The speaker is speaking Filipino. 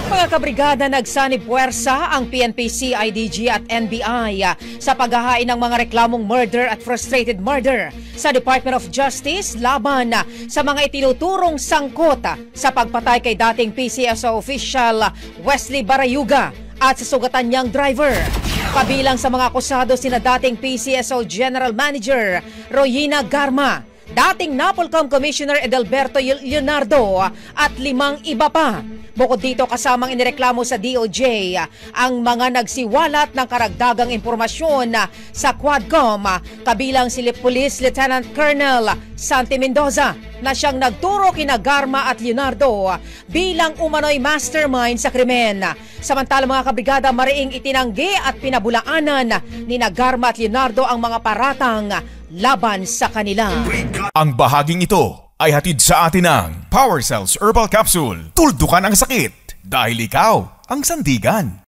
Mga kabrigada, nagsanib puwersa ang PNP, CIDG at NBI sa paghahain ng mga reklamong murder at frustrated murder sa Department of Justice laban sa mga itinuturong sangkot sa pagpatay kay dating PCSO official Wesley Barayuga at sa sugatan niyang driver. Kabilang sa mga akusado sina dating PCSO General Manager Royina Garma, dating NAPOLCOM Commissioner Edelberto Leonardo at 5 iba pa. Bukod dito, kasamang inireklamo sa DOJ ang mga nagsiwalat ng karagdagang impormasyon sa Quadcom, kabilang si Police Lieutenant Colonel Santi Mendoza na siyang nagturo kina Garma at Leonardo bilang umano'y mastermind sa krimen. Samantala mga kabrigada, mariing itinanggi at pinabulaanan ni Garma at Leonardo ang mga paratang laban sa kanila. Ang bahaging ito ay hatid sa atin ng Power Cells Herbal Capsule. Tuldukan ang sakit dahil ikaw ang sandigan.